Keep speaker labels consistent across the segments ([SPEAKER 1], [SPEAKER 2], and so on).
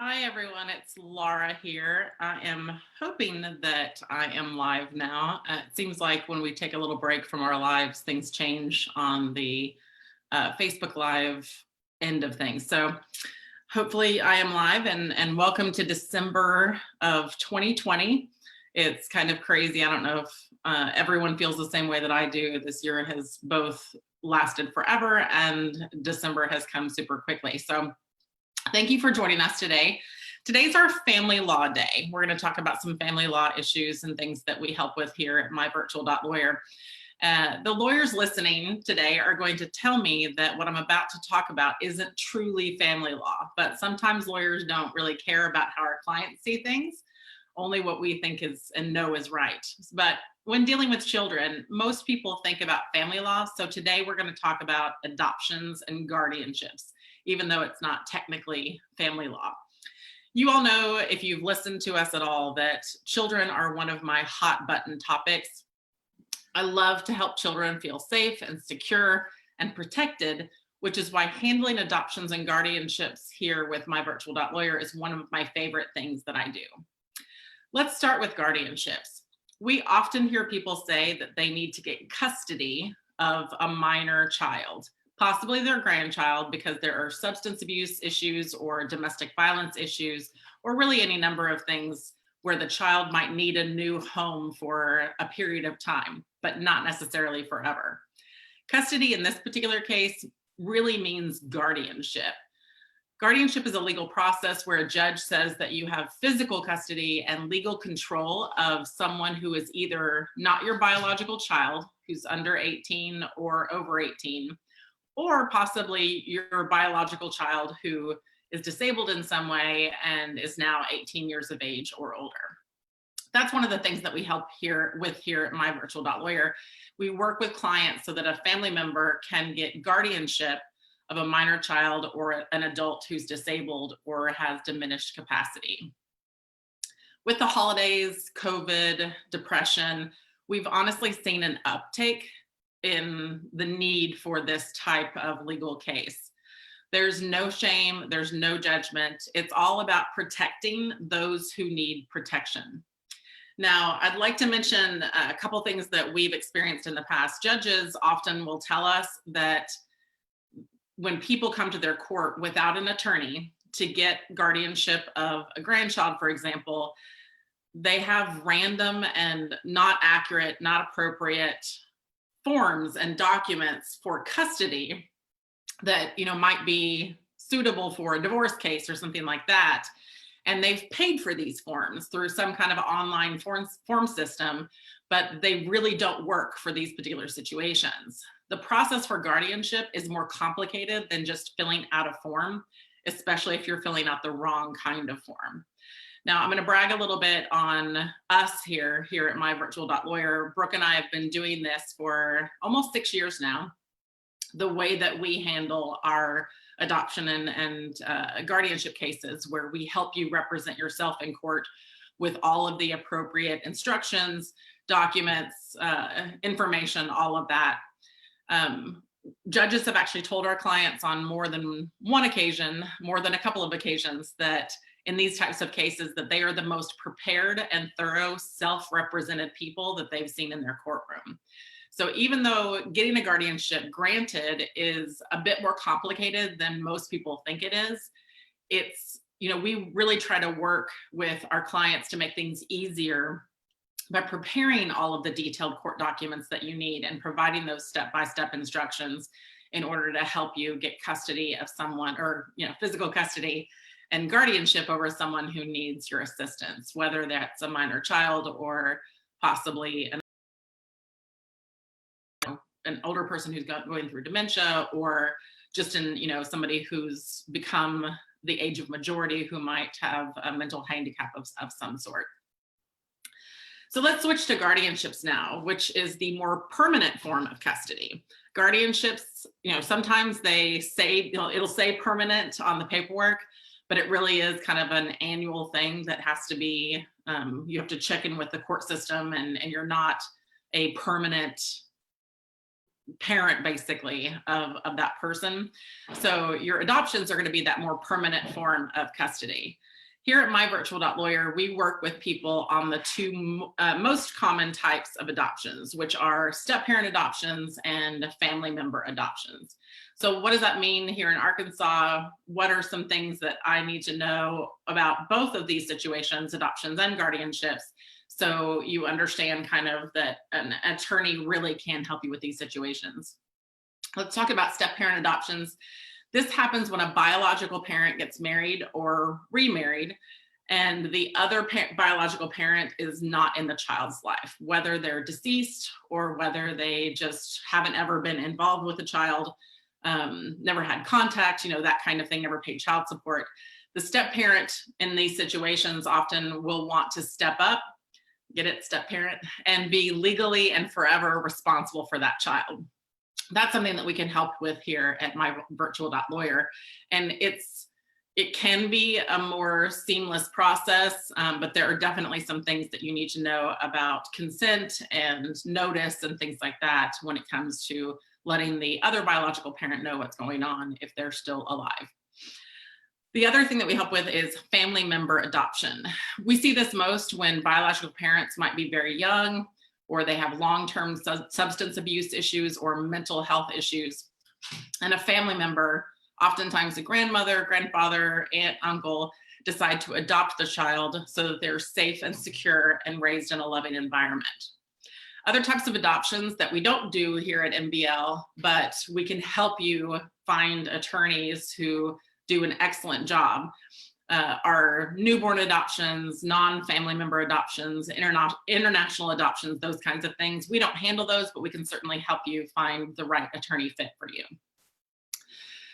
[SPEAKER 1] Hi, everyone. It's Laura here. I am hoping that I am live now. It seems like when we take a little break from our lives, things change on the Facebook Live end of things. So hopefully I am live and welcome to December of 2020. It's kind of crazy. I don't know if everyone feels the same way that I do. This year has both lasted forever and December has come super quickly. So thank you for joining us today. Today's our family law day. We're going to talk about some family law issues and things that we help with here at MyVirtual.Lawyer. The lawyers listening today are going to tell me that what I'm about to talk about isn't truly family law, but sometimes lawyers don't really care about how our clients see things, only what we think is and know is right. But when dealing with children, most people think about family law. So today we're going to talk about adoptions and guardianships, even though it's not technically family law. You all know, if you've listened to us at all, that children are one of my hot button topics. I love to help children feel safe and secure and protected, which is why handling adoptions and guardianships here with MyVirtual.Lawyer is one of my favorite things that I do. Let's start with guardianships. We often hear people say that they need to get custody of a minor child, possibly their grandchild, because there are substance abuse issues or domestic violence issues, or really any number of things where the child might need a new home for a period of time, but not necessarily forever. Custody in this particular case really means guardianship. Guardianship is a legal process where a judge says that you have physical custody and legal control of someone who is either not your biological child, who's under 18 or over 18, or possibly your biological child who is disabled in some way and is now 18 years of age or older. That's one of the things that we help here at MyVirtual.Lawyer. We work with clients so that a family member can get guardianship of a minor child or an adult who's disabled or has diminished capacity. With the holidays, COVID, depression, we've honestly seen an uptake in the need for this type of legal case. There's no shame, there's no judgment. It's all about protecting those who need protection. Now, I'd like to mention a couple things that we've experienced in the past. Judges often will tell us that when people come to their court without an attorney to get guardianship of a grandchild, for example, they have random and not accurate, not appropriate forms and documents for custody that might be suitable for a divorce case or something like that. And they've paid for these forms through some kind of online form system, but they really don't work for these particular situations. The process for guardianship is more complicated than just filling out a form, especially if you're filling out the wrong kind of form. Now, I'm going to brag a little bit on us here at MyVirtual.Lawyer. Brooke and I have been doing this for almost 6 years now. The way that we handle our adoption and guardianship cases, where we help you represent yourself in court with all of the appropriate instructions, documents, information, all of that. Judges have actually told our clients on more than one occasion, more than a couple of occasions, that in these types of cases that they are the most prepared and thorough self-represented people that they've seen in their courtroom. So even though getting a guardianship granted is a bit more complicated than most people think it is, it's, we really try to work with our clients to make things easier by preparing all of the detailed court documents that you need and providing those step-by-step instructions in order to help you get custody of someone, or physical custody and guardianship over someone who needs your assistance, whether that's a minor child or possibly an older person who's going through dementia, or just somebody who's become the age of majority who might have a mental handicap of some sort. So let's switch to guardianships now, which is the more permanent form of custody. Guardianships, sometimes they say, it'll say permanent on the paperwork, but it really is kind of an annual thing that has to be, you have to check in with the court system, and you're not a permanent parent basically of that person. So your adoptions are going to be that more permanent form of custody. Here at MyVirtual.Lawyer, we work with people on the two most common types of adoptions, which are step-parent adoptions and family member adoptions. So what does that mean here in Arkansas? What are some things that I need to know about both of these situations, adoptions and guardianships, so you understand kind of that an attorney really can help you with these situations? Let's talk about step-parent adoptions. This happens when a biological parent gets married or remarried, and the other biological parent is not in the child's life, whether they're deceased or whether they just haven't ever been involved with the child, never had contact, that kind of thing, never paid child support. The step parent in these situations often will want to step up, get it, step parent, and be legally and forever responsible for that child. That's something that we can help with here at MyVirtual.Lawyer. And it can be a more seamless process, but there are definitely some things that you need to know about consent and notice and things like that when it comes to letting the other biological parent know what's going on if they're still alive. The other thing that we help with is family member adoption. We see this most when biological parents might be very young, or they have long-term substance abuse issues or mental health issues. And a family member, oftentimes a grandmother, grandfather, aunt, uncle, decide to adopt the child so that they're safe and secure and raised in a loving environment. Other types of adoptions that we don't do here at MBL, but we can help you find attorneys who do an excellent job, are newborn adoptions, non-family member adoptions, international adoptions, those kinds of things. We don't handle those, but we can certainly help you find the right attorney fit for you.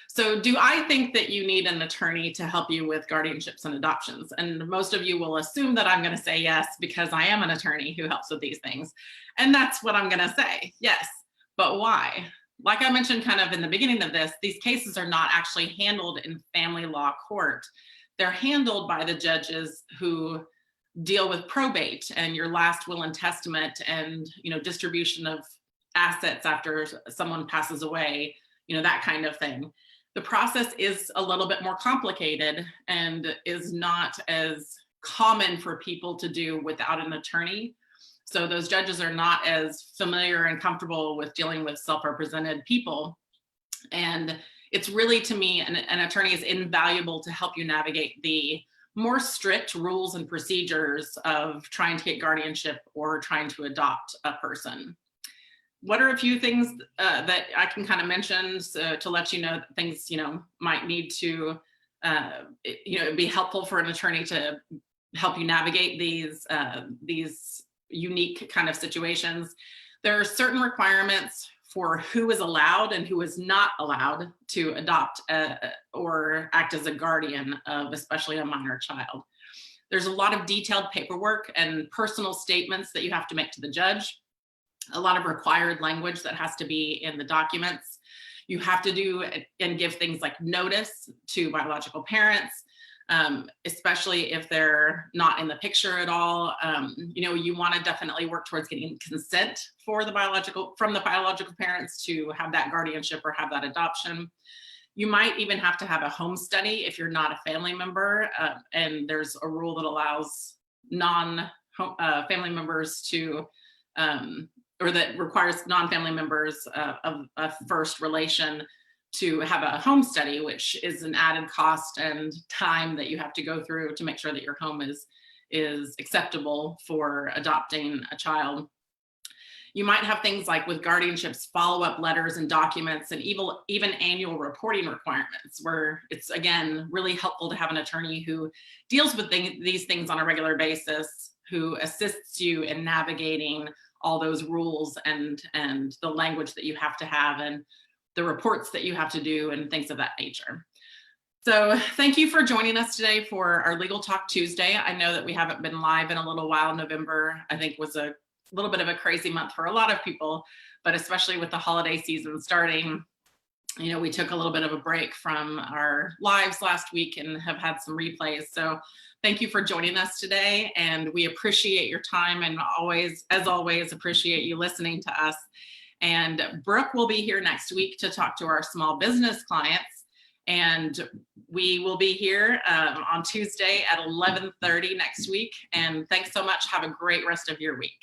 [SPEAKER 1] So do I think that you need an attorney to help you with guardianships and adoptions? And most of you will assume that I'm going to say yes, because I am an attorney who helps with these things. And that's what I'm going to say, yes, but why? Like I mentioned kind of in the beginning of this, these cases are not actually handled in family law court. They're handled by the judges who deal with probate and your last will and testament and, distribution of assets after someone passes away, that kind of thing. The process is a little bit more complicated and is not as common for people to do without an attorney. So those judges are not as familiar and comfortable with dealing with self-represented people. And it's really, to me, an attorney is invaluable to help you navigate the more strict rules and procedures of trying to get guardianship or trying to adopt a person. What are a few things that I can kind of mention to let you know that things, might need to, it'd be helpful for an attorney to help you navigate these unique kind of situations. There are certain requirements for who is allowed and who is not allowed to adopt or act as a guardian of especially a minor child. There's a lot of detailed paperwork and personal statements that you have to make to the judge, a lot of required language that has to be in the documents. You have to do and give things like notice to biological parents, especially if they're not in the picture at all. You want to definitely work towards getting consent from the biological parents to have that guardianship or have that adoption. You might even have to have a home study if you're not a family member, and there's a rule that allows non-family members to, or that requires non-family members of a first relation to have a home study, which is an added cost and time that you have to go through to make sure that your home is acceptable for adopting a child. You might have things like with guardianships, follow-up letters and documents, and even annual reporting requirements, where it's, again, really helpful to have an attorney who deals with these things on a regular basis, who assists you in navigating all those rules and the language that you have to have and the reports that you have to do and things of that nature. So thank you for joining us today for our Legal Talk Tuesday. I know that we haven't been live in a little while. November, I think, was a little bit of a crazy month for a lot of people, but especially with the holiday season starting, we took a little bit of a break from our lives last week and have had some replays. So thank you for joining us today, and we appreciate your time and as always, appreciate you listening to us. And Brooke will be here next week to talk to our small business clients. And we will be here on Tuesday at 11:30 next week. And thanks so much. Have a great rest of your week.